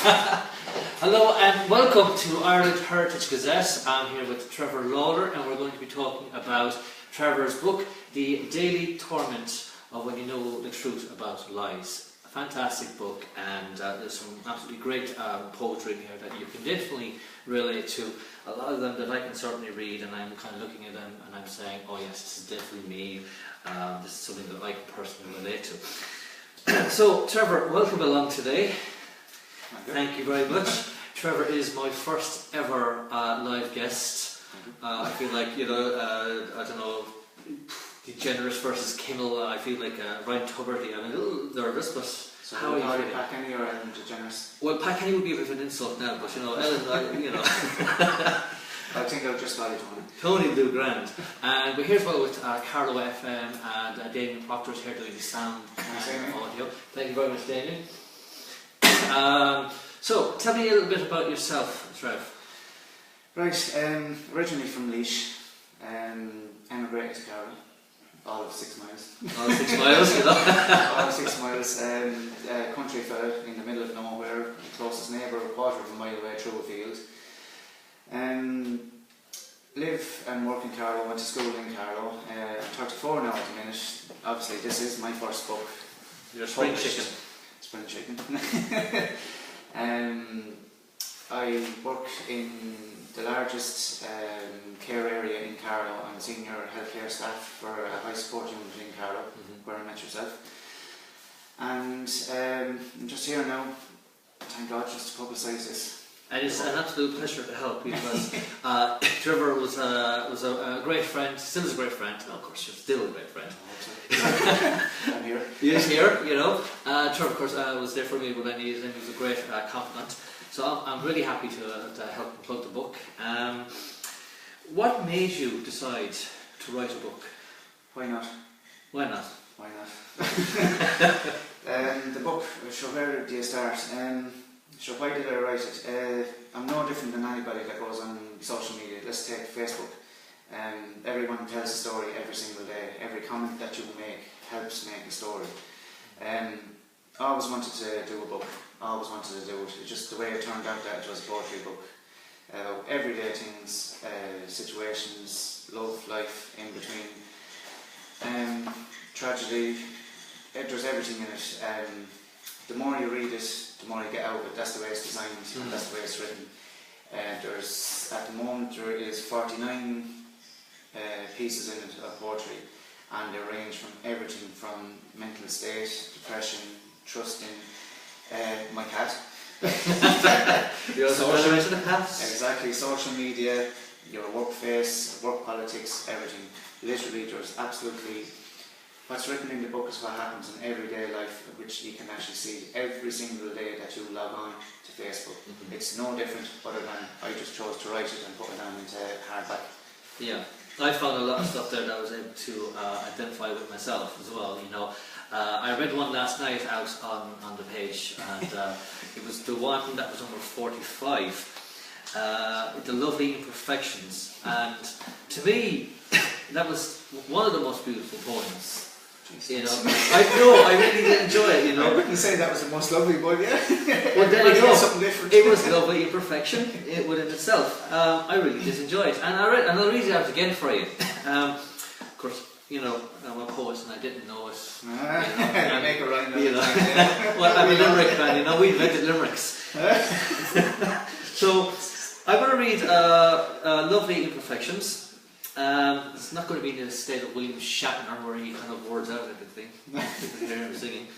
Hello and welcome to Ireland Heritage Gazette. I'm here with Trevor Lawlor and we're going to be talking about Trevor's book, The Daily Torment of When You Know the Truth About Lies. A fantastic book, and there's some absolutely great poetry in here that you can definitely relate to. A lot of them that I can certainly read, and I'm kind of looking at them and I'm saying, oh yes, this is definitely me. This is something that I can personally relate to. So Trevor, welcome along today. Thank you very much. Trevor is my first ever live guest. I feel like, I don't know, DeGeneres versus Kimmel. I feel like Ryan Tuberty. I'm a little nervous, but so how are you feeling? Pat Kenny or Ellen DeGeneres? Well, Pat Kenny would be a bit of an insult now, but Ellen, I think I'll just value Tony. Tony Blue Grand. And we're here as well with CarlowFM and Damien Proctor is here doing the sound and audio. Thank you very much, Damien. So, tell me a little bit about yourself, Trev. Right, originally from Laois, emigrated to Carlow, all of 6 miles. All of 6 miles, All of 6 miles, country fella in the middle of nowhere, the closest neighbour a quarter of a mile away through a field. Live and work in Carlow, went to school in Carlow. I'm 34 now at the minute. Obviously this is my first book. You're a spring chicken. Spring chicken. I work in the largest care area in Carlow. I'm senior healthcare staff for a high support unit in Carlow, where I met yourself. And I'm just here now, thank God, just to publicise this. And it's an absolute pleasure to help because Trevor was a great friend, still is a great friend. Oh, of course, you're still a great friend. I'm here. He is here, Trevor, of course, was there for me when I needed him. He was a great confidant. So I'm really happy to help plug the book. What made you decide to write a book? Why not? Why not? Why not? The book, sure, where do you start? Sure, why did I write it? I'm no different than anybody that goes on social media. Let's take Facebook. Everyone tells a story every single day. Every comment that you make helps make a story. I always wanted to do a book. I always wanted to do it. It's just the way it turned out that it was a poetry book. Everyday things, situations, love, life, in between. Tragedy. There's everything in it. The more you read it, the more you get out of it. That's the way it's designed, and that's the way it's written. There's, at the moment, there is 49 pieces in it of poetry, and they range from everything from mental state, depression, trusting, my cat. Exactly, social media, your work face, work politics, everything. Literally, there's absolutely. What's written in the book is what happens in everyday life, which you can actually see every single day that you log on to Facebook. It's no different other than I just chose to write it and put it down into hardback. Yeah, I found a lot of stuff there that I was able to identify with myself as well. I read one last night out on the page, and it was the one that was number 45, The Lovely Imperfections, and to me that was one of the most beautiful poems. I really did enjoy it. I wouldn't say that was the most lovely, but yeah. Well, there you go. Something different. It was lovely imperfection within itself. I really did enjoy it, and I'll read it out again for you. Of course, I'm a poet, and I didn't know it. Make a rhyme. Well, I'm a limerick man. We invented limericks. So I'm going to read Lovely Imperfections. It's not going to be in the state of William Shatner where he kind of words out everything. You can hear him singing.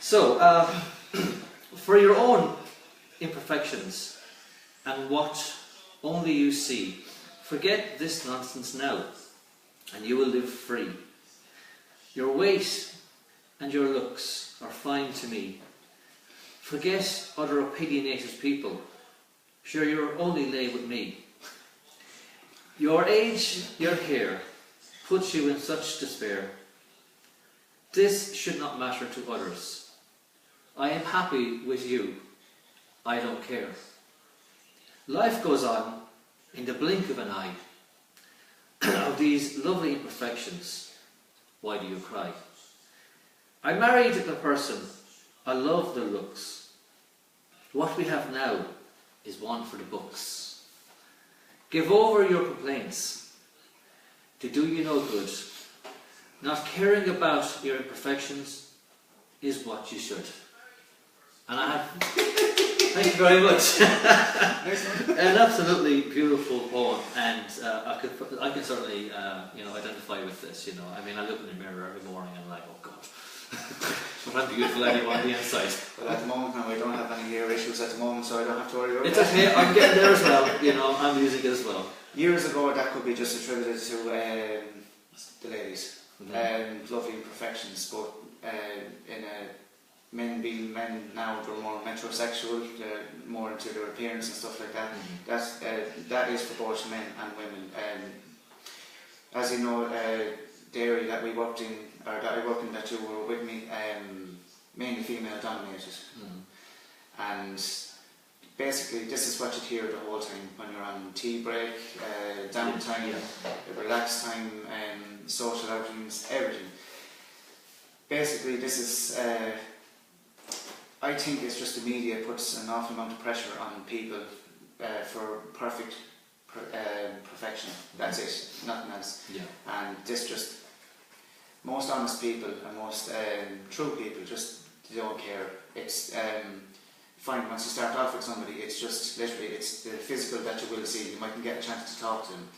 So, for your own imperfections and what only you see, forget this nonsense now, and you will live free. Your weight and your looks are fine to me. Forget other opinionated people. Sure, you're only lay with me. Your age, your hair, puts you in such despair. This should not matter to others. I am happy with you. I don't care. Life goes on in the blink of an eye. Of these lovely imperfections, why do you cry? I married the person, I love their looks. What we have now is one for the books. Give over your complaints to do you no good. Not caring about your imperfections is what you should. And I have... Thank you very much. An absolutely beautiful poem, and I can certainly identify with this. I mean, I look in the mirror every morning and I'm like, oh God, but I'm beautiful anyway on the inside. Well, at the moment now, I don't have any hair issues at the moment, so I don't have to worry about it. It's okay. I'm getting there as well. I'm using it as well. Years ago, that could be just attributed to the ladies. Lovely imperfections, but men being men now, they're more metrosexual, they're more into their appearance and stuff like that. That is for both men and women. As you know, dairy that we worked in, or that I worked in, that you were with me, mainly female dominated. And basically this is what you hear the whole time when you're on tea break, downtime, relax time, social outings, everything. Basically this is, I think it's just the media puts an awful amount of pressure on people for perfect perfection. That's it, nothing else. And this just, most honest people and most true people just don't care. It's fine, once you start off with somebody, it's just literally, it's the physical that you will see. You mightn't get a chance to talk to them,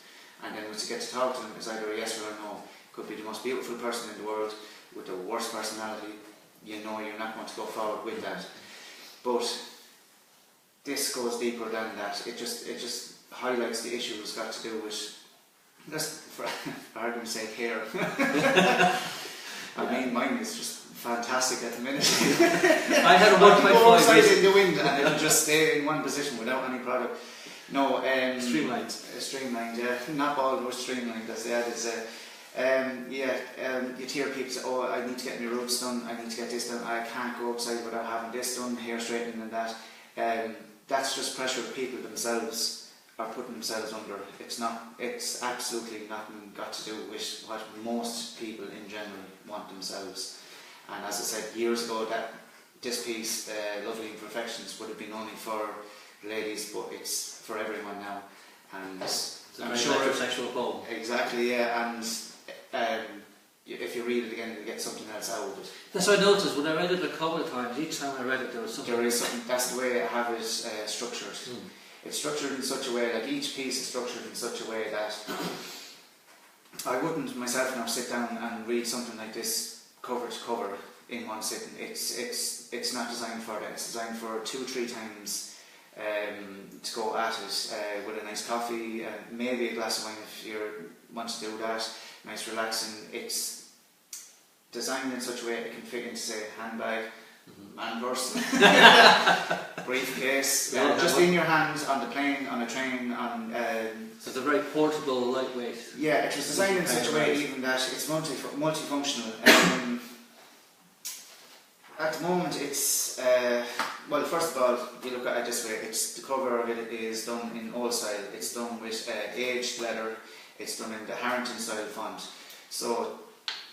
and then once you get to talk to them, it's either a yes or a no. Could be the most beautiful person in the world with the worst personality. You're not going to go forward with that. But this goes deeper than that. It just highlights the issues got to do with, just for argument's sake, hair. I mean, mine is just fantastic at the minute. I had a 1.5 outside in the wind and it'll just stay in one position without any product. No, streamlined. Streamlined, yeah. Not bald, or streamlined. That's it. You'd hear people say, oh, I need to get my roots done, I need to get this done, I can't go outside without having this done, hair straightening and that. That's just pressure people themselves are putting themselves under. It's absolutely nothing got to do with what most people in general want themselves. And as I said years ago, that this piece, Lovely Imperfections, would have been only for ladies, but it's for everyone now. And it's I'm sure sexual poem. Exactly, yeah. And if you read it again, you get something else out of it. That's what I noticed when I read it a couple of times. Each time I read it, there was something. There is something. That's the way I have it structured. It's structured in such a way, like each piece is structured in such a way that I wouldn't myself now sit down and read something like this cover to cover in one sitting. It's not designed for that. It's designed for 2-3 times to go at it with a nice coffee, maybe a glass of wine if you want to do that. Nice relaxing. It's designed in such a way it can fit into, say, handbag, man purse, briefcase, just in your hands, on the plane, on a train, on. So it's a very portable, lightweight. Yeah, it was designed in such a way even that it's multifunctional. At the moment, it's well. First of all, you look at it this way: the cover of it is done in old style. It's done with aged leather. It's done in the Harrington style font. So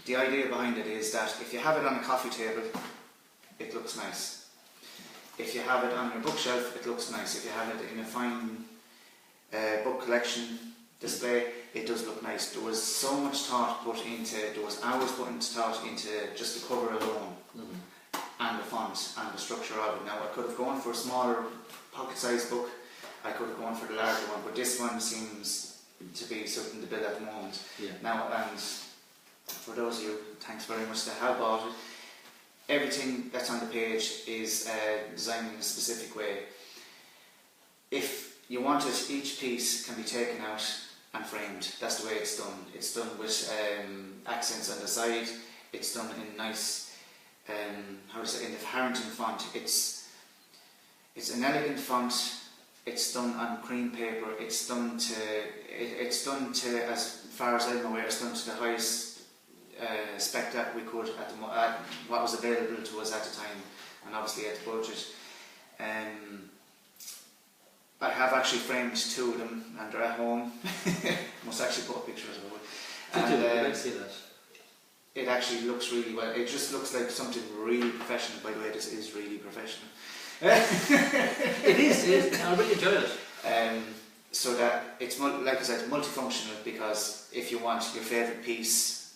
the idea behind it is that if you have it on a coffee table, it looks nice. If you have it on your bookshelf, it looks nice. If you have it in a fine book collection display, it does look nice. There was so much thought put into, there was hours put into thought into just the cover alone, and the font and the structure of it. Now I could have gone for a smaller pocket-sized book, I could have gone for the larger one, but this one seems to be something to build at the moment. Now, and for those of you, thanks very much to have bought it. Everything that's on the page is designed in a specific way. If you want it, each piece can be taken out and framed. That's the way it's done. It's done with accents on the side. It's done in nice, in the Harrington font. It's an elegant font. It's done on cream paper. It's done to, as far as I'm aware, it's done to the highest spec that we could at what was available to us at the time, and obviously at the budget. I have actually framed 2 of them, and they're at home. Must actually put a picture as well. I see that. It actually looks really well. It just looks like something really professional. By the way, this is really professional. It is. I really enjoy it. So that it's, like I said, multifunctional, because if you want your favourite piece,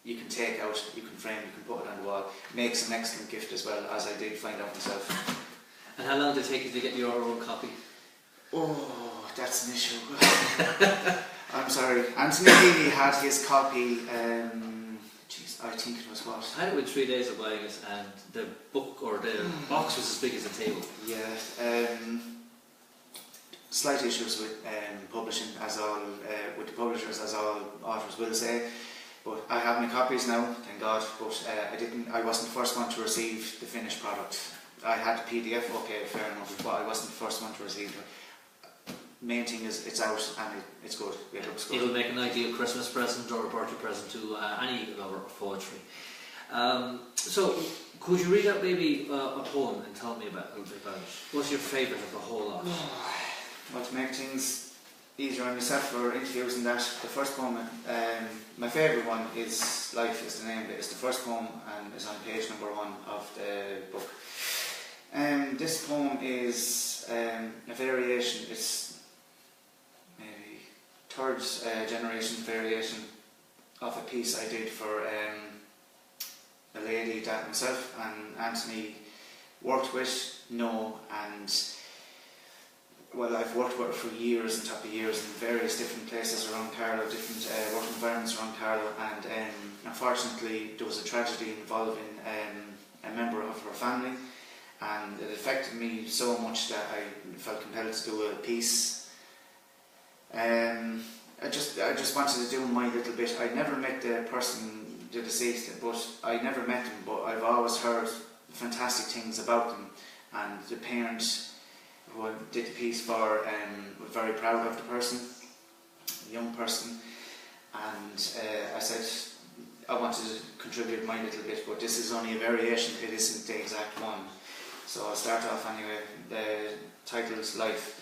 you can take out, you can frame, you can put it on the wall. Makes an excellent gift as well, as I did find out myself. And how long did it take you to get your own copy? Oh, that's an issue. I'm sorry. Anthony Healy had his copy, I think it was what? I had it with 3 days of buying it, and the book or the box was as big as a table. Yeah. Slight issues with publishing, as all with the publishers, as all authors will say. But I have my copies now, thank God. But I wasn't the first one to receive the finished product. I had the PDF, okay, fair enough, but I wasn't the first one to receive it. Main thing is it's out and it's good. It looks good. It'll make an ideal Christmas present or a birthday present to any lover of poetry. So, could you read out maybe a poem and tell me a little bit about it? What's your favourite of the whole lot? Well, to make things easier on yourself for interviews and that, the first poem, my favourite one is Life is the name of it. It's the first poem and it's on page number 1 of the book. This poem is a variation. It's maybe third generation variation of a piece I did for a lady that myself and Anthony worked with, and well, I've worked with her for years and top of years in various different places around Carlow, different work environments around Carlow, and unfortunately there was a tragedy involving a member of her family, and it affected me so much that I felt compelled to do a piece. I just wanted to do my little bit. I never met the person, the deceased, but I never met them, but I've always heard fantastic things about them, and the parents who I did the piece for were very proud of the person, a young person, and I said I wanted to contribute my little bit, but this is only a variation, it isn't the exact one. So I'll start off anyway. The title is Life.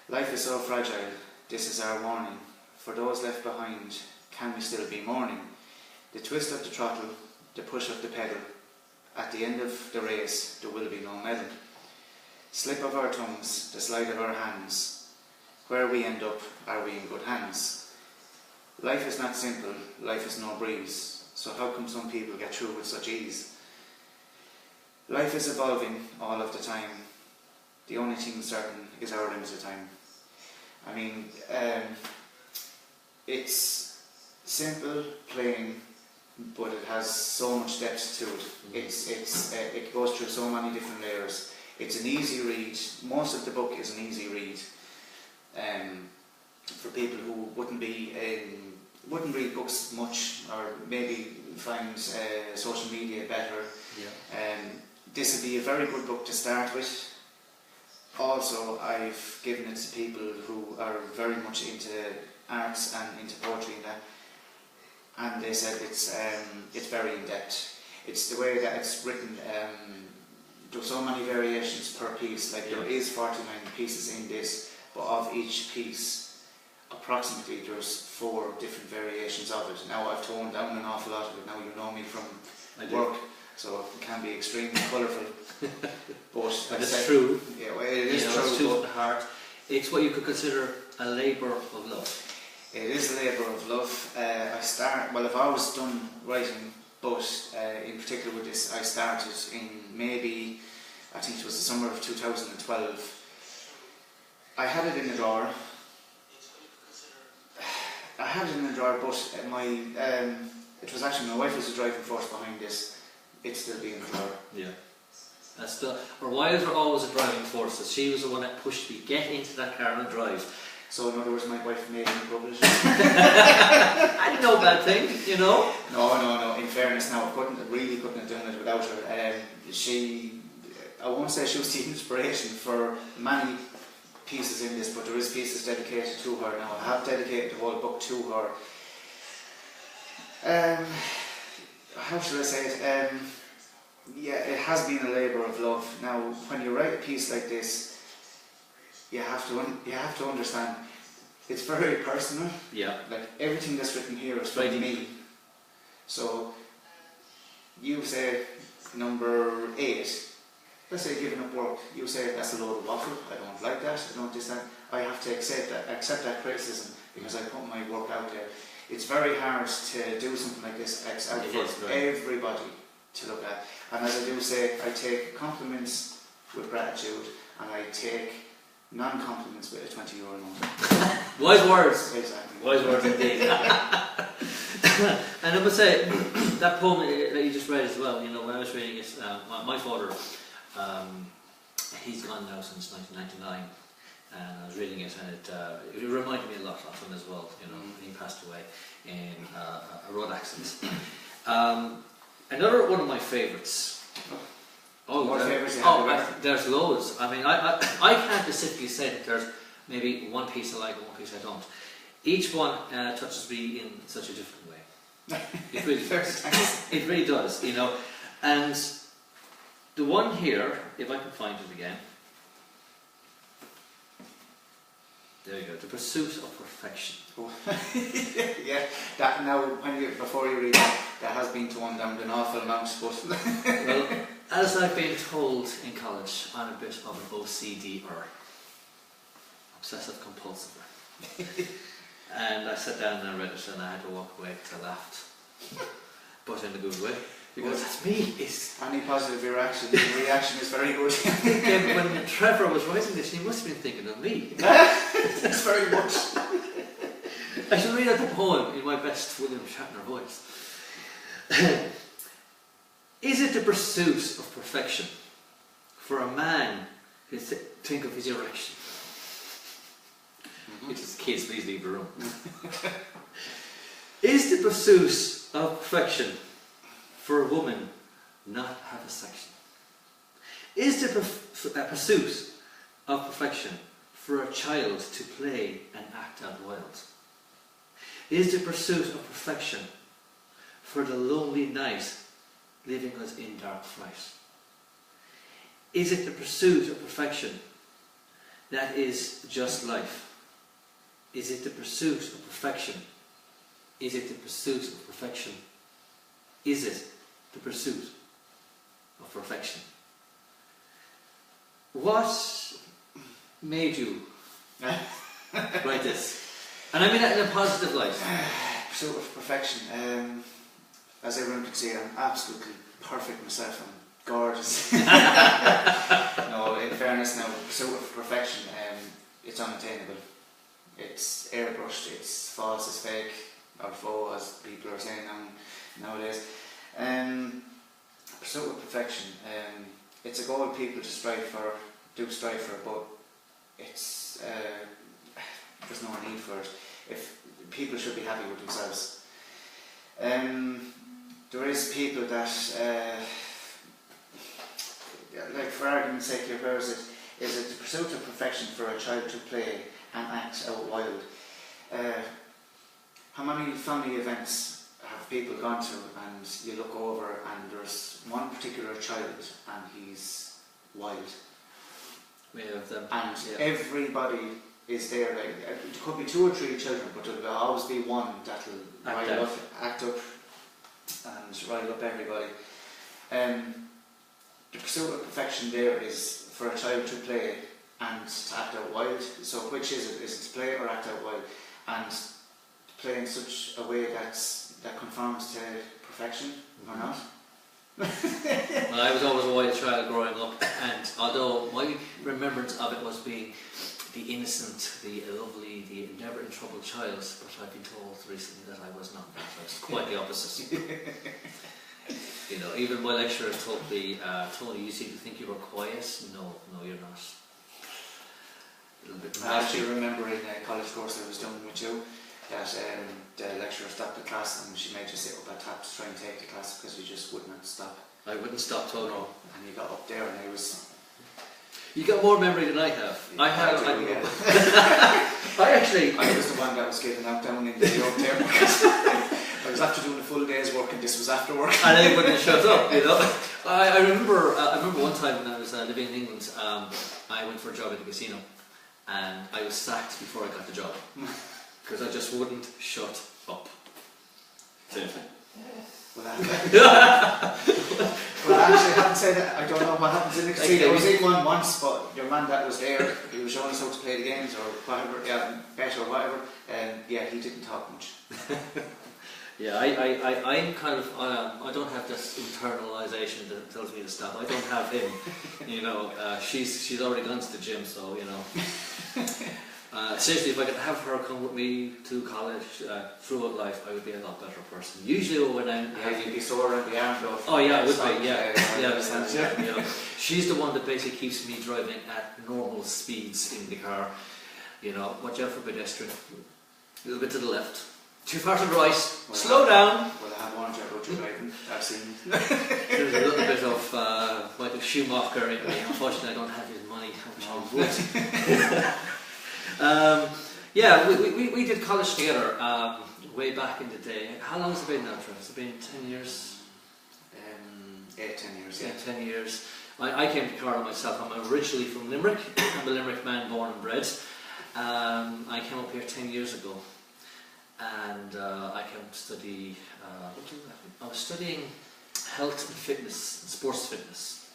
Life is so fragile, this is our warning. For those left behind, can we still be mourning? The twist of the throttle, the push of the pedal. At the end of the race, there will be no medal. Slip of our tongues, the slide of our hands. Where we end up, are we in good hands? Life is not simple, life is no breeze. So how come some people get through with such ease? Life is evolving all of the time. The only thing certain is our limited time. I mean, it's simple, plain, but it has so much depth to it. It goes through so many different layers. It's an easy read. Most of the book is an easy read for people who wouldn't read books much, or maybe find social media better. Yeah. This would be a very good book to start with. Also, I've given it to people who are very much into arts and into poetry and that, and they said it's very in depth. It's the way that it's written. There's so many variations per piece. Like there is 49 pieces in this, but of each piece, approximately there's 4 different variations of it. Now I've toned down an awful lot of it. Now you know me from work, so it can be extremely colourful. But it's true. Yeah, well, it is true. It's true to the heart. It's what you could consider a labour of love. It is a labour of love. I've always done writing, but in particular with this, I started in maybe, I think it was the summer of 2012. I had it in the drawer. But it was actually my wife was the driving force behind this. It's still being in the drawer. Yeah. Our wives are always a driving force. So she was the one that pushed me, get into that car and drive. So in other words, my wife made me rubbish. I didn't know bad thing, you know. No. In fairness, now I really couldn't have done it without her. I won't say she was the inspiration for many pieces in this, but there is pieces dedicated to her. Now I have dedicated the whole book to her. How should I say it? It has been a labour of love. Now, when you write a piece like this, you have to understand it's very personal. Yeah. Like everything that's written here is from me. So you say number 8. let's say giving up work, you say that's a load of waffle, I don't like that, I don't this, that. I have to accept that criticism because I put my work out there. It's very hard to do something like this out for everybody to look at. And as I do say, I take compliments with gratitude and I take non-compliments with a €20 note. Wise words. Exactly. Wise words indeed. And I must say, that poem that you just read as well, you know, when I was reading it, my father, he's gone now since 1999, and I was reading it, and it reminded me a lot of him as well, you know, he passed away in a road accident. Another one of my favourites. There's loads. I mean, I can't specifically say that there's maybe one piece I like and one piece I don't. Each one touches me in such a different way. It really does, you know. And the one here, if I can find it again. There you go. The Pursuit of Perfection. Yeah, that now before you read that has been toned down an awful amount, but well, as I've been told in college, I'm a bit of an OCD-er, obsessive compulsive. And I sat down and I read it and I had to walk away because I laughed, but in a good way. Because that's me. Any positive reaction? The reaction is very good. When Trevor was writing this, he must have been thinking of me. That's very much. I should read out the poem in my best William Shatner voice. Is it the pursuit of perfection for a man to think of his erection? Which is kids, please leave the room. Is the pursuit of perfection for a woman not have a section? Is the pursuit of perfection for a child to play and act out wild? Is the pursuit of perfection for the lonely night leaving us in dark fright? Is it the pursuit of perfection that is just life? Is it the pursuit of perfection? Is it the pursuit of perfection? Is it the pursuit of perfection? What made you write this? And I mean that in a positive light. Pursuit of perfection. As everyone can see, I'm absolutely perfect myself. I'm gorgeous. No, in fairness now, pursuit of perfection, it's unattainable. It's airbrushed, it's false, it's fake, or faux, as people are saying nowadays. Pursuit of perfection, it's a goal people strive for, but it's there's no need for it. If people should be happy with themselves. There is people that, like for argument's sake, where is it the pursuit of perfection for a child to play and act out wild? How many family events have people gone to and you look over and there's one particular child and he's wild? We have them. And everybody is there. Like, it could be 2 or 3 children, but there'll always be one that'll act up and rile up everybody. The pursuit of perfection there is for a child to play and to act out wild. So which is it? Is it to play or act out wild? And to play in such a way that conforms to perfection or not? Well, I was always a wild child growing up, and although my remembrance of it was being the innocent, the lovely, the never in trouble child, but I've been told recently that I was not that. I was quite the opposite. You know, even my lecturers told me, Tony, you seem to think you were quiet. No, you're not. A little bit. I actually remember in a college course I was doing with you that the lecturer stopped the class and she made you sit up at top to try and take the class because you just would not stop. I wouldn't stop, Tony. No. And you got up there and I was... You got more memory than I have. I was the one that was getting knocked down in the up there because I was after doing a full day's work and this was after work. And I wouldn't shut up, you know. I remember one time when I was living in England, I went for a job at the casino and I was sacked before I got the job because I just wouldn't shut up. Seriously. Well, Well, actually, I haven't said that. I don't know what happens in the casino. I was in one once, but your man that was there, he was showing us how to play the games or whatever, bet or whatever, and yeah, he didn't talk much. Yeah, I'm kind of, I don't have this internalisation that tells me to stop. I don't have him, you know. She's already gone to the gym, so, you know. Seriously, if I could have her come with me to college throughout life, I would be a lot better person. Usually when I'm... Yeah, you'd be sore around the arm though. Oh yeah, I would be, yeah. She's the one that basically keeps me driving at normal speeds in the car. You know, watch out for pedestrian. A little bit to the left. Too far to the right. Slow down. Well, I have one job road driving. I've seen. There's a little bit of Michael Schumacher in me. Unfortunately, I don't have his money, which I would. Yeah, we did college together way back in the day. How long has it been now, Trevor? Has it been 10 years? 10 years, yeah. 10 years. I came to Carlow myself. I'm originally from Limerick. I'm a Limerick man, born and bred. I came up here 10 years ago. And I came to study, I was studying health and fitness, sports fitness.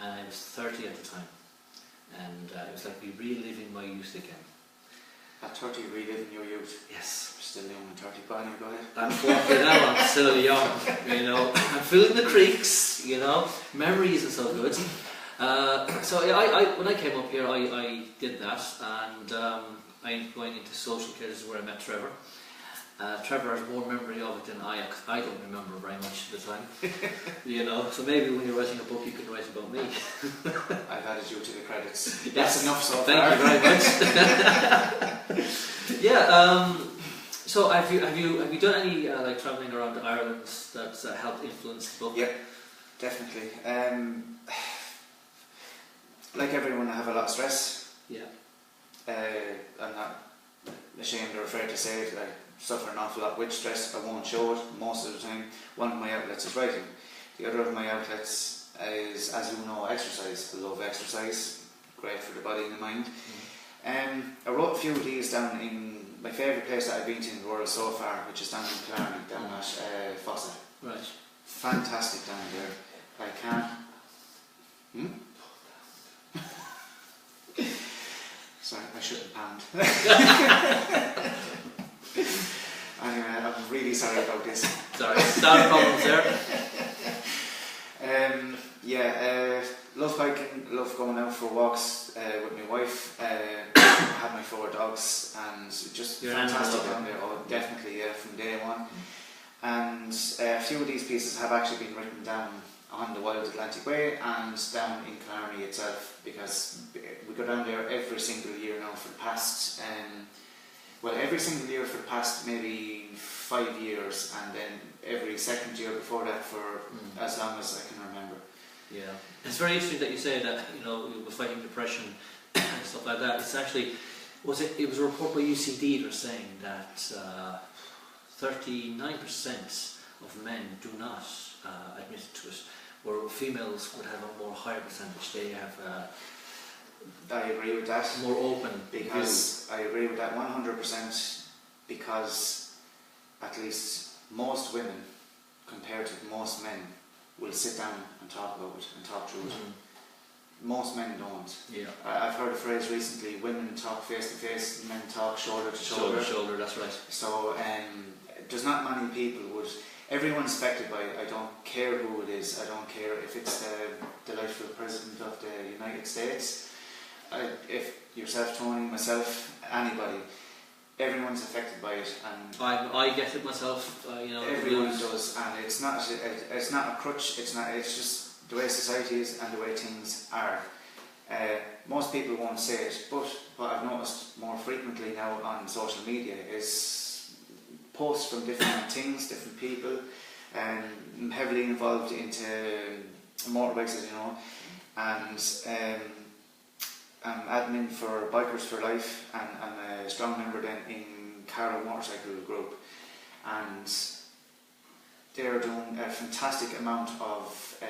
And I was 30 at the time. And it was like me reliving my youth again. At 30, reliving your youth? Yes. Still young and 30, but anyway, go ahead. I'm 40 now, I'm still young, you know. I'm feeling the creaks, you know. Memory isn't so good. So yeah, when I came up here, I did that, and I ended up going into social care. This is where I met Trevor. Trevor has more memory of it than I don't remember very much at the time. You know, so maybe when you're writing a book you can write about me. I've added you to the credits. Yes. That's enough so Thank far. you very much. Yeah, so have you done any like travelling around Ireland that's helped influence the book? Yeah, definitely. Like everyone, I have a lot of stress. Yeah. I'm not ashamed or afraid to say it. I suffer an awful lot with stress. I won't show it most of the time. One of my outlets is writing. The other of my outlets is, as you know, exercise. I love exercise. Great for the body and the mind. I wrote a few of these down in my favourite place that I've been to in the world so far, which is down in Carlow, down at Fawcett. Right. Fantastic down there. I can't... Sorry, I shouldn't panned. Anyway, I'm really sorry about this. Sorry, sound problems there. Love hiking, love going out for walks with my wife. Have my 4 dogs, and just You're fantastic down there. Oh, definitely, yeah, from day one. And a few of these pieces have actually been written down on the Wild Atlantic Way and down in Killarney itself, because we go down there every single year now for the past, every single year for the past maybe 5 years, and then every second year before that for as long as I can remember. Yeah, it's very interesting that you say that, you know, we're fighting depression and stuff like that. It's actually, it was a report by UCD that was saying that 39% of men do not admit to it, where females would have a more higher percentage. They have I agree with that. More open. Because I agree with that 100%, because at least most women, compared to most men, will sit down and talk about it and talk through it. Most men don't. Yeah. I've heard a phrase recently: women talk face to face, men talk shoulder to shoulder. Shoulder to shoulder, that's right. So there's not many people would. Everyone's affected by it. I don't care who it is. I don't care if it's the delightful President of the United States. If yourself, Tony, myself, anybody, everyone's affected by it, and I get it myself. You know, everyone does, and it's not a crutch. It's just the way society is and the way things are. Most people won't say it, but what I've noticed more frequently now on social media is posts from different things, different people, and I'm heavily involved into motorbikes, as you know, and I'm admin for Bikers for Life, and I'm a strong member then in Carlow Motorcycle Group, and they're doing a fantastic amount of,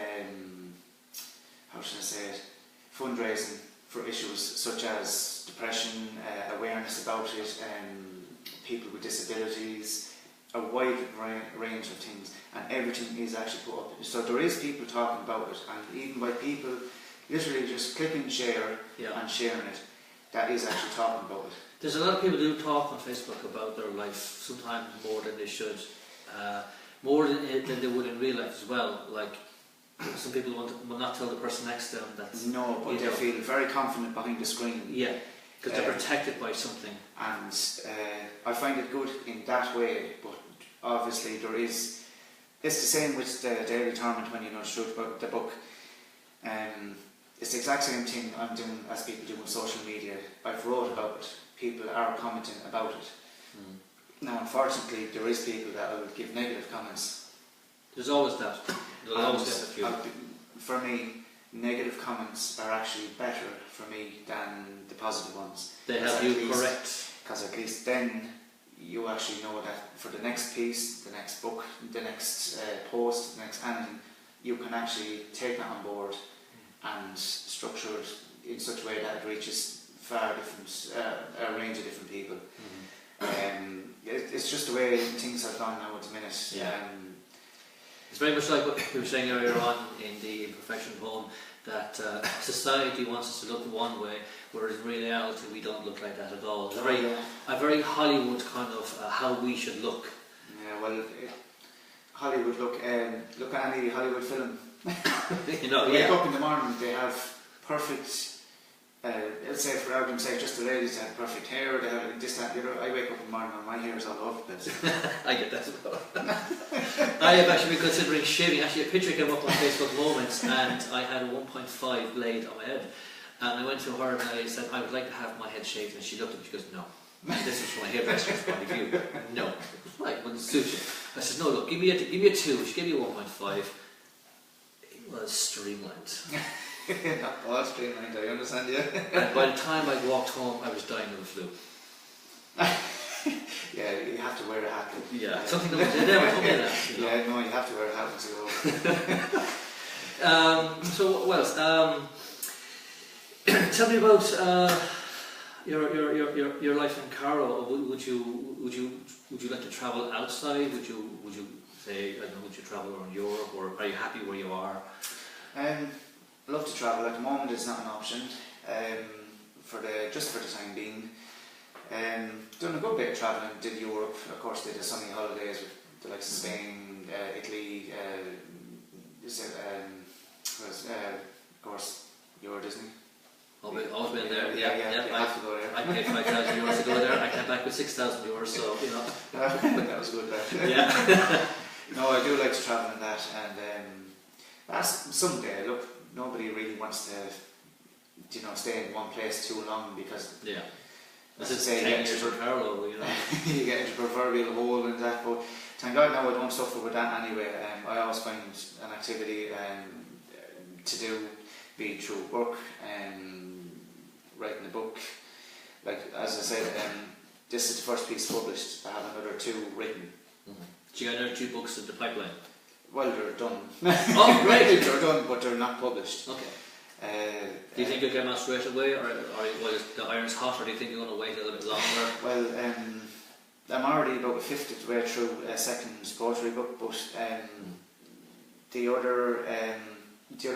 how should I say it, fundraising for issues such as depression, awareness about it, people with disabilities, a wide range of things, and everything is actually put up. So there is people talking about it, and even by people literally just clicking share and sharing it, that is actually talking about it. There's a lot of people who talk on Facebook about their life, sometimes more than they should, more than they would in real life as well. Like, some people will not tell the person next to them that. No, but they feel very confident behind the screen. Yeah, because they're protected by something. And I find it good in that way, but obviously it's the same with the Daily Torment when you know the book. It's the exact same thing I'm doing as people do on social media. I've wrote about it. People are commenting about it. Now, unfortunately, there is people that will give negative comments. There's always that. There's always a few. For me, negative comments are actually better for me than the positive ones. They help you correct. Because at least then you actually know that for the next piece, the next book, the next post, the next anything, you can actually take that on board and structure it in such a way that it reaches far different, a range of different people. It's just the way things have gone now at the minute. Yeah. It's very much like what we were saying earlier on in the Imperfection poem, that society wants us to look one way, whereas in reality we don't look like that at all. It's a very Hollywood kind of how we should look. Yeah, well, Hollywood look at any Hollywood film. You know, wake up in the morning, they have perfect. Let's say, for argument's sake, just the ladies have perfect hair. They have this, that, the other. I wake up in the morning and my hair is all over the place. I get that as well. I have actually been considering shaving. Actually, a picture came up on Facebook Moments, and I had a 1.5 blade on my head. And I went to her and I said, I would like to have my head shaved. And she looked at me. She goes, no. And this is from my hairdresser's point of view. No. Right, wouldn't suit you. I said, no, look, give me a 2. She gave me a 1.5. It was streamlined. Not all streamlined, I understand, yeah. And by the time I walked home, I was dying of the flu. Yeah, you have to wear a hat. Yeah, something that they never told me that. You know? Yeah, no, you have to wear a hat once you go. So what else? Tell me about your life in Carlow. Would you like to travel outside? Would you say, I don't know, would you travel around Europe, or are you happy where you are? I love to travel. At the moment, it's not an option. Just for the time being. Done a good bit of travelling. Did Europe, of course. Did the sunny holidays with the likes of Spain, Italy. Of course, Euro Disney. Always been there. Yeah. I have to go there. I paid €5,000 to go there. I came back with €6,000. So you know. That was good. Yeah. No, I do like to travel in that, and that's someday. Look, nobody really wants to, stay in one place too long, because as I say, 10 years for Carlow, you know. You get into a proverbial hole in that. But thank God now I don't suffer with that anyway. I always find an activity to do, be it through work and writing a book. Like as I said, this is the first piece published. I have another 2 written. Do you got another 2 books in the pipeline? Well, they're done. Oh, great! They're done, but they're not published. Okay. Do you think you'll get them out straight away, or the iron's hot, or do you think you're going to wait a little bit longer? Well, I'm already about a fifth of the way through a second poetry book, but the other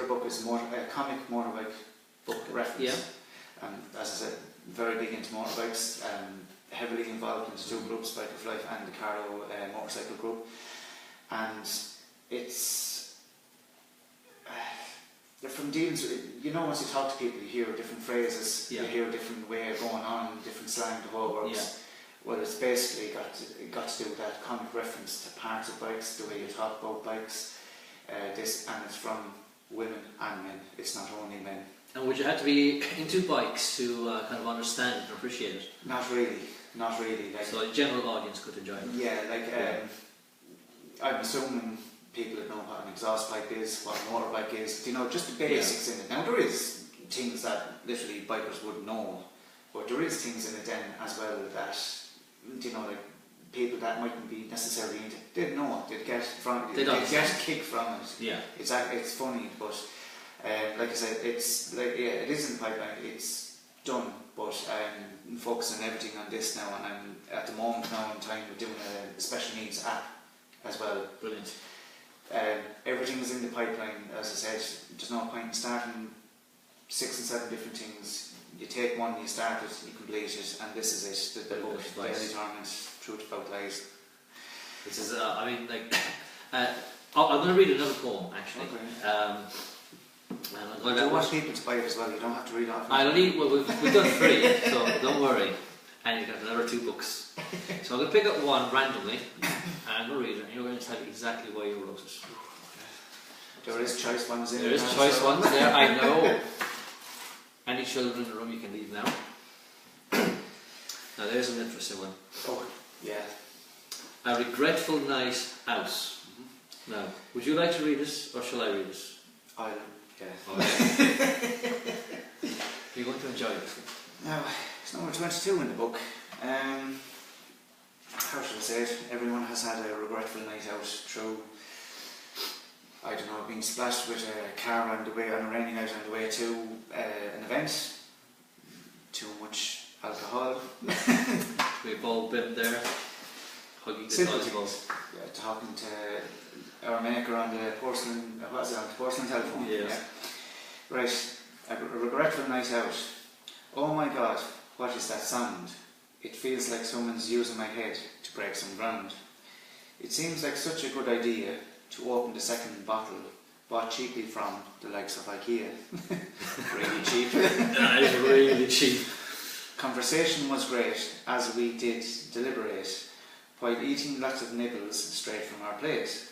book is a comic motorbike book reference. Yeah. And as I said, very big into motorbikes. Heavily involved in the 2 groups, Bike of Life and the Carlow motorcycle group, and it's from dealings with, once you talk to people, you hear different phrases, you hear a different way of going on, different slang, the whole works. Well, it's basically got to do with that comic reference to parts of bikes, the way you talk about bikes, and it's from women and men. It's not only men. And would you have to be into bikes to kind of understand it and appreciate it? Not really. Like, so a general audience could enjoy it? Yeah, I'm assuming people that know what an exhaust pipe is, what a motorbike is, just the basics in it. Now there is things that literally bikers would know, but there is things in it then as well that, like people that mightn't be necessarily into it, they'd know it, they'd get a kick from it. Yeah. It's funny, but like I said, it's like, it is in the pipeline. done, but I'm focusing everything on this now, and I'm at the moment now in time with doing a special needs app as well. Brilliant. Everything is in the pipeline. As I said, there's no point in starting 6 and 7 different things. You take one, you start it, you complete it, and this is it. The book, Daily Torment, Truth About Lies. This is, I mean, like, I'm going to read another poem actually. Okay. And I want people to buy it as well. You don't have to read off. Well, we've done 3, so don't worry. And you've got another 2 books. So I'm going to pick up one randomly, and I'm going to read it, and you're going to tell me exactly why you wrote it. There is choice ones in there. There is choice ones there, I know. Any children in the room you can leave now. Now there's an interesting one. Oh, yeah. A regretful night out. Now, would you like to read this, or shall I read this? Yeah. Okay. You're going to enjoy it. Now, it's number 22 in the book. How should I say it? Everyone has had a regretful night out through, I don't know, being splashed with a car on the way, on a rainy night on the way to an event. Too much alcohol. We've all been there. Hugging the Simple toilet bowl. Yeah, talking to our maker on the porcelain, what is it, on the porcelain telephone? Yes. Yeah. Right, a regretful night out. Oh my God, what is that sound? It feels like someone's using my head to break some ground. It seems like such a good idea to open the second bottle bought cheaply from the likes of IKEA. Really cheap. That is really cheap. Conversation was great as we did deliberate while eating lots of nibbles straight from our plate.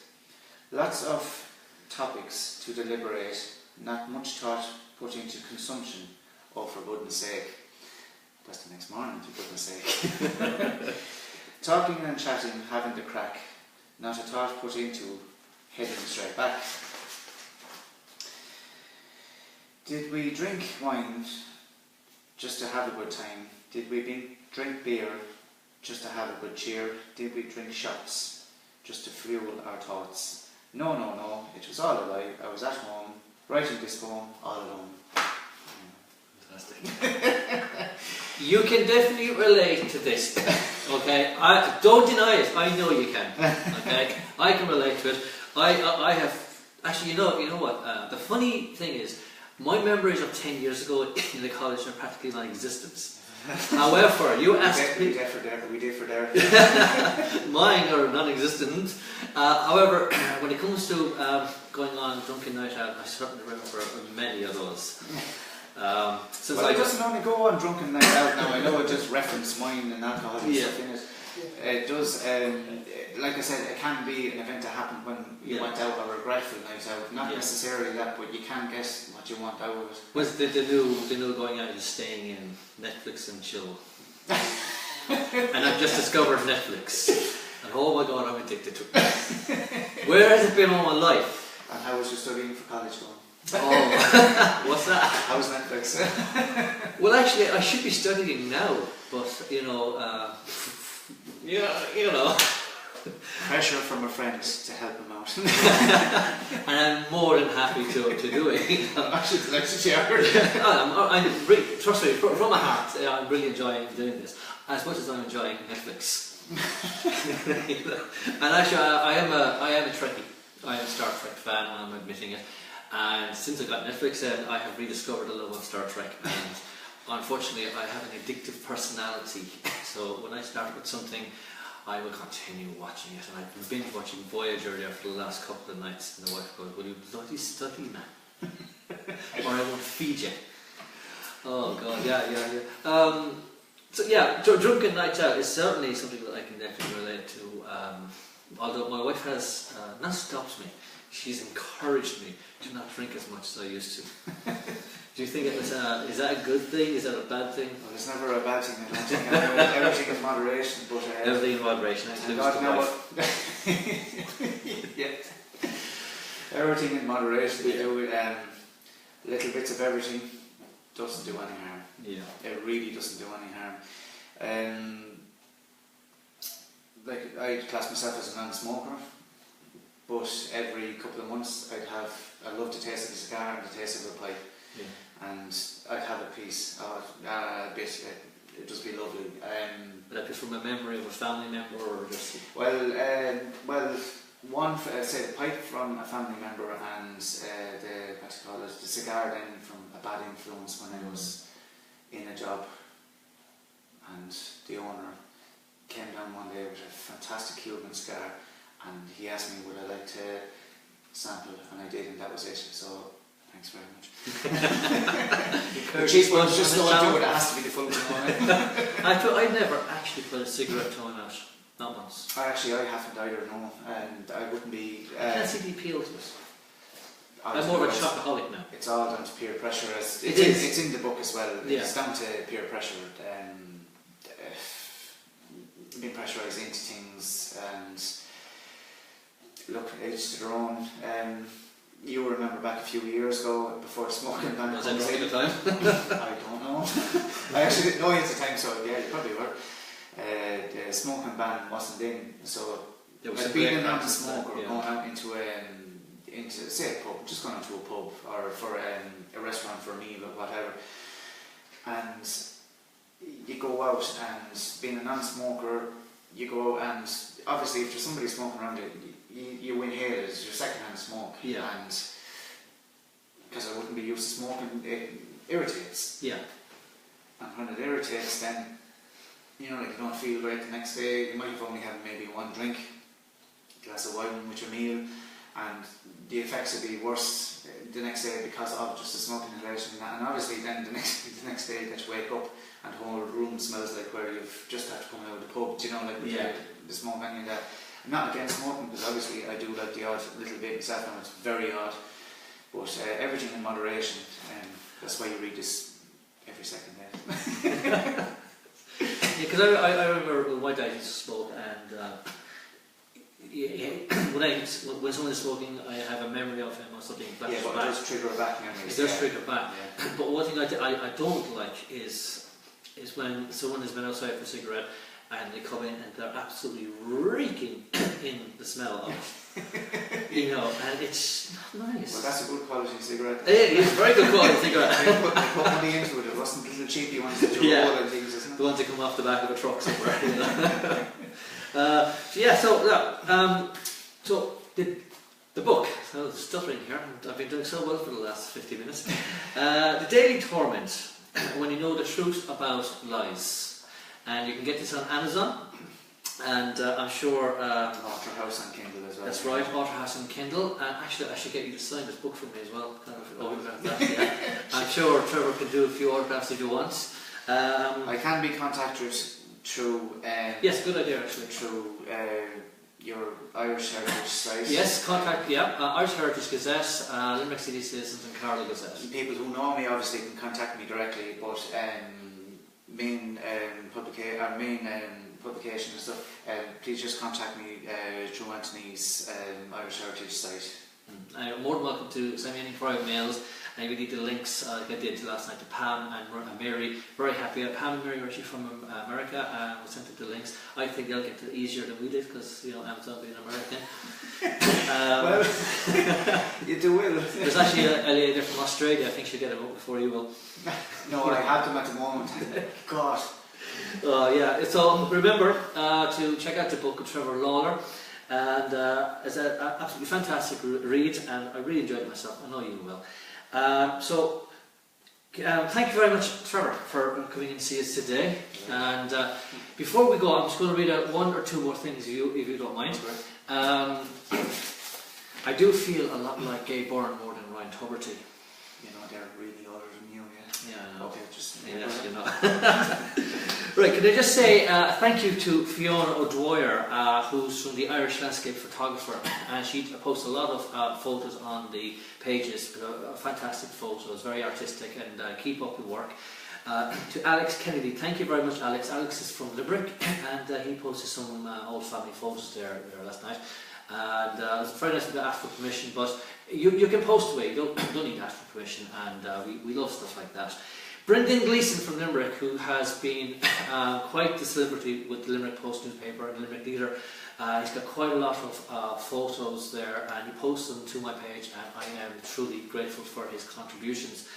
Lots of topics to deliberate, not much thought put into consumption. Oh, for goodness sake. That's the next morning, for goodness sake. Talking and chatting, having the crack, not a thought put into heading straight back. Did we drink wine just to have a good time? Did we drink beer just to have a good cheer? Did we drink shots just to fuel our thoughts? No, no, no, it was all a lie. I was at home, writing this poem all alone. Fantastic. You can definitely relate to this, okay? Don't deny it. I know you can, okay? I can relate to it. I have actually. You know what? The funny thing is, my memories of 10 years ago in the college are practically non-existent. However, you asked me. We did for there. Mine are non-existent. However, when it comes to going on a drunken night out, I certainly remember many of those. Since well, it doesn't only go on drunken night out now. I know it just reference wine and alcohol and stuff in it. It does, like I said, it can be an event that happened when you went out, a regretful night out. Not necessarily that, but you can guess what you want out of it. Was the new going out is staying in Netflix and chill. And I've just discovered Netflix. And oh my God, I'm addicted to it. Where has it been all my life? And how was you studying for college going? Oh, what's that? How's Netflix? Well, actually, I should be studying now, but you know, pressure from a friend to help him out. And I'm more than happy to do it. Actually, trust me, from my heart, I'm really enjoying doing this as much as I'm enjoying Netflix. And actually, I am a Trekkie. I am a Star Trek fan, and I'm admitting it. And since I got Netflix, I have rediscovered a love of Star Trek. And unfortunately, I have an addictive personality. So when I start with something, I will continue watching it. And I've been binge watching Voyager there for the last couple of nights. And the wife goes, "Will you bloody study, man? Or I won't feed you." Oh God, yeah. So yeah, drunken nights out is certainly something that I can definitely relate to. Although my wife has not stopped me, she's encouraged me to not drink as much as I used to. Do you think is that a good thing? Is that a bad thing? Well, it's never a bad thing. I don't think everything in moderation. But everything in moderation. Everything in moderation. We do little bits of everything. Doesn't do any harm. Yeah. It really doesn't do any harm. Like I class myself as a non-smoker, but every couple of months I love the taste of a cigar and the taste of a pipe. Yeah. and I'd have a piece or a bit. It'd just be lovely. Would that be from a memory of a family member or just? Well, one say the pipe from a family member, and the cigar then from a bad influence when I was in a job, and the owner came down one day with a fantastic Cuban cigar, and he asked me would I like to sample, and I did, and that was it. So thanks very much. The cheap ones just don't do it. It has to be the full one. I never actually put a cigarette tone out. Not once. I haven't either, no, and I wouldn't be. I can't see the appeal to it. I'm more of a chocoholic now. It's all down to peer pressure. It's in the book as well. Yeah. It's down to peer pressure. Being pressurised into things, and look, each to their own. You remember back a few years ago before smoking ban was that at the time? I don't know. I actually didn't know it at the time, so yeah, you probably were. The smoking ban wasn't in, so being a non-smoker, going out into say a pub, just going out to a pub or for a restaurant for a meal or whatever, and you go out, and being a non-smoker, you go, and obviously if there's somebody smoking around it, you inhale it, it's your second-hand smoke, and because I wouldn't be used to smoking, it irritates. Yeah. And when it irritates, then you don't feel great the next day. You might have only had maybe one drink, a glass of wine with your meal, and the effects will be worse the next day because of just the smoke inhalation. And obviously then the next day that you wake up and the whole room smells like where you've just had to come out of the pub, the smoke and that. I'm not against smoking, because obviously I do like the odd little bit myself, and it's very odd, but everything in moderation, and that's why you read this every second day. Because I remember my dad used to smoke, and when someone is smoking, I have a memory of him or something. Yeah, but it does trigger back memories. It does trigger back. Yeah. But one thing I don't like is when someone has been outside for a cigarette and they come in and they're absolutely reeking in the smell of it. And it's not nice. Well, that's a good quality cigarette. It is a very good quality cigarette. They put money into it. It wasn't the little cheapy ones that you roll and things, isn't it? The ones that come off the back of a truck somewhere. So the book, so stuttering here, I've been doing so well for the last 50 minutes. The Daily Torment, when you know the truth about lies. And you can get this on Amazon, and I'm sure... Author House on Kindle as well. That's right, Author House on Kindle. And actually, I should get you to sign this book for me as well. Kind of autograph that, yeah. I'm sure Trevor can do a few autographs if you want. I can be contacted through... yes, good idea actually. Through your Irish Heritage site. Yes, Irish Heritage Gazette, Limerick City Citizens and Carlow Gazette. People who know me obviously can contact me directly, but main publication and stuff, please just contact me through Anthony's Irish Heritage site. I'm more than welcome to send me any private mails, and we need the links like I did last night to Pam and Mary. Very happy. Pam and Mary are actually from America, and we sent them the links. I think they'll get it easier than we did, because Amazon being American. Well, you will. There's actually a lady from Australia. I think she'll get them up before you will. No, I have them at the moment. God. Yeah. So remember to check out the book of Trevor Lawlor. And it's an absolutely fantastic read, and I really enjoyed it myself. I know you will. Thank you very much, Trevor, for coming in to see us today. And before we go, I'm just going to read out one or two more things, if you don't mind. I do feel a lot like Gay Byrne more than Ryan Tuberty. They're really older than you, yeah. Yeah, I know. Okay, just... Yes, you know. Right, can I just say thank you to Fiona O'Dwyer, who's from the Irish Landscape Photographer, and she posts a lot of photos on the pages, fantastic photos, very artistic, and keep up the work. To Alex Kennedy, thank you very much, Alex. Alex is from Limerick, and he posted some old family photos there last night. And it was very nice to ask for permission, but you can post away, you don't need to ask for permission, and we love stuff like that. Brendan Gleeson from Limerick, who has been quite the celebrity with the Limerick Post newspaper and the Limerick Leader. He's got quite a lot of photos there, and he posts them to my page, and I am truly grateful for his contributions.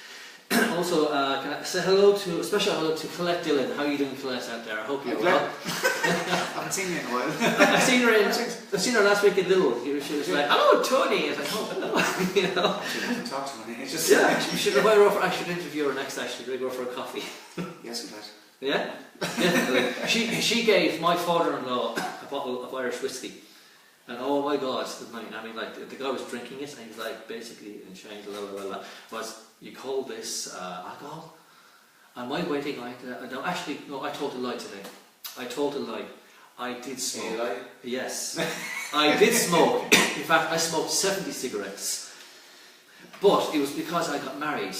Also, can I say hello to a special hello to Colette Dillon. How are you doing, Colette, out there? I hope you're well. I haven't seen you in a while. I've seen her last week in Little. She was like, "Hello, Tony." I was like, "Oh, hello." You know. She doesn't talk to me. Just Yeah, we should invite her over. I should interview her next. Actually, we go for a coffee. Yes, we did. Yeah. Yeah. She gave my father-in-law a bottle of Irish whiskey. And oh my God, I mean, like the guy was drinking it, and he was like, basically in Chinese, was you call this alcohol? And my wedding, I told a lie today. I told a lie. I did smoke. You lie? Yes, I did smoke. In fact, I smoked 70 cigarettes. But it was because I got married.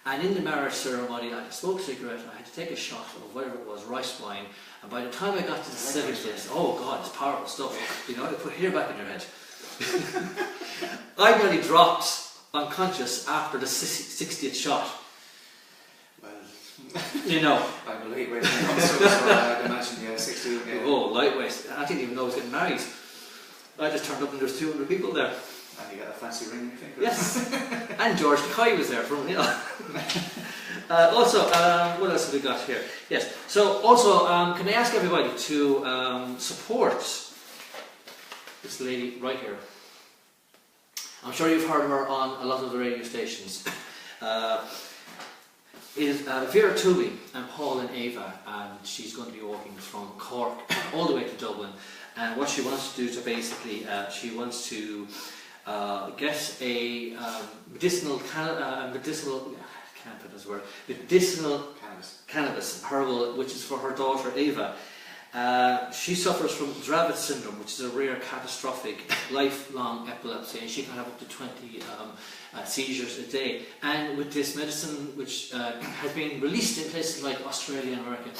And in the marriage ceremony, I smoked a cigarette, I had to take a shot of whatever it was, rice wine, and by the time I got to the 70th, oh God, it's powerful stuff, you know, I put hair back in your head. I nearly dropped unconscious after the 60th shot. Well, you know. I'm a lightweight when it comes to it, so I'd imagine, 60. Yeah. Oh, lightweight. I didn't even know I was getting married. I just turned up and there was 200 people there. And you got a fancy ring in your finger. Yes, and George Takei was there from, you know. Also, what else have we got here? Yes, so also, can I ask everybody to support this lady right here? I'm sure you've heard her on a lot of the radio stations. Is Vera Toomey and Paul and Ava, and she's going to be walking from Cork all the way to Dublin. And what she wants to do is basically, she wants to get a medicinal cannabis herbal, which is for her daughter Ava. She suffers from Dravet syndrome, which is a rare catastrophic lifelong epilepsy, and she can have up to 20 seizures a day. And with this medicine, which has been released in places like Australia and America,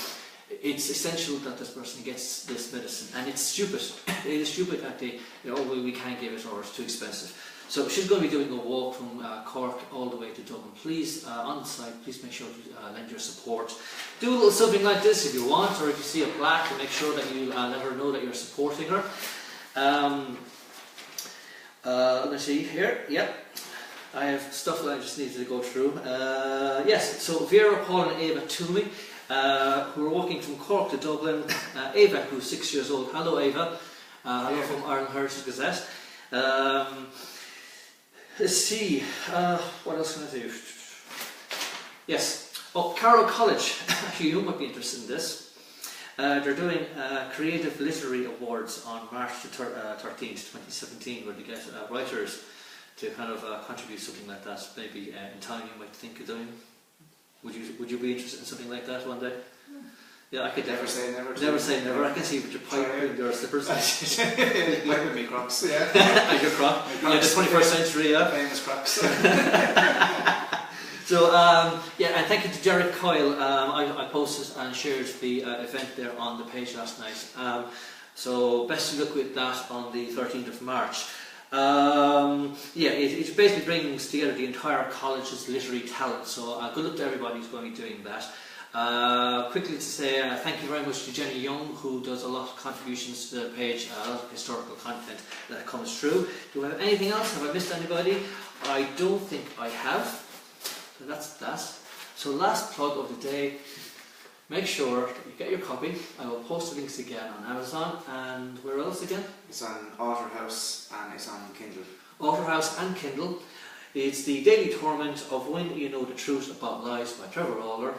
it's essential that this person gets this medicine, and it's stupid. It is stupid that they, we can't give it, or it's too expensive. So she's going to be doing a walk from Cork all the way to Dublin. Please, on the site, please make sure to lend your support. Do a little something like this if you want, or if you see a plaque, and make sure that you let her know that you're supporting her. Let's see here. Yep. I have stuff that I just need to go through. Yes, so Vera, Paul and Ava Toomey, who are walking from Cork to Dublin. Ava, who's 6 years old. Hello, Ava. Hello from Ireland Heritage Gazette. Let's see, what else can I do? Yes, Carlow College. Actually, you might be interested in this. They're doing Creative Literary Awards on March the 13th, 2017, where they get writers to kind of contribute something like that. Maybe in time you might think of doing. Would you be interested in something like that one day? Yeah, I could never say never. Never say never. I can see with your pipe and your slippers. Pipe with me Crocs, yeah. And your Croc. Yeah, the 21st century, yeah. Famous Crocs. So, yeah, and thank you to Jared Coyle. I posted and shared the event there on the page last night. So, best of luck with that on the 13th of March. Yeah, it basically brings together the entire college's literary talent. So, good luck to everybody who's going to be doing that. Quickly to say thank you very much to Jenny Young, who does a lot of contributions to the page, a lot of historical content that comes through. Do I have anything else? Have I missed anybody? I don't think I have. So that's that. So last plug of the day, make sure that you get your copy. I will post the links again on Amazon, and where else again? It's on Otterhouse and it's on Kindle. Otterhouse and Kindle. It's the Daily Torment of When You Know the Truth About Lies by Trevor Lawlor.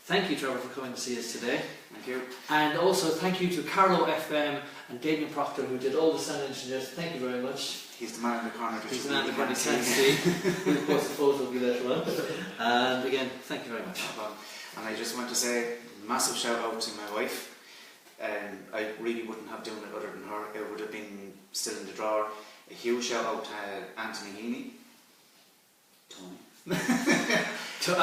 Thank you, Trevor, for coming to see us today. Thank you. And also thank you to CarlowFM and Damien Proctor, who did all the sound engineers. Thank you very much. He's the man in the corner. He's the man in the corner you can't see. We'll post a photo of you later on. And again, thank you very much. And I just want to say massive shout out to my wife. I really wouldn't have done it other than her. It would have been still in the drawer. A huge shout out to Anthony Heaney. Tony.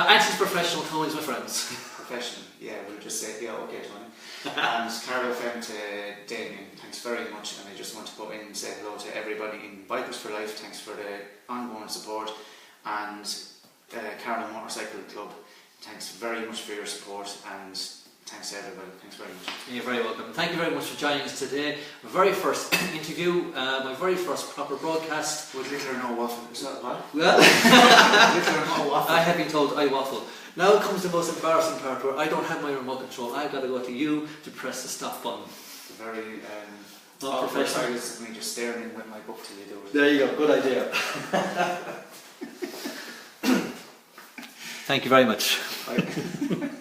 Anthony's professional, Tony's my friends. Professional, yeah, we'll just say, yeah, okay, Tony. And CarlowFM to Damien, thanks very much. And I just want to go in and say hello to everybody in Bikers for Life. Thanks for the ongoing support. And Carlow Motorcycle Club, thanks very much for your support. And thanks to everybody. Thanks very much. You're very welcome. Thank you very much for joining us today. My very first interview, my very first proper broadcast. With little or no waffle. Is that what? Well, Little or no waffle. I have been told I waffle. Now comes the most embarrassing part where I don't have my remote control. I've got to go to you to press the stop button. Very not professional. Is me just staring in with my book till you do it. There you go. Good idea. Thank you very much. Bye.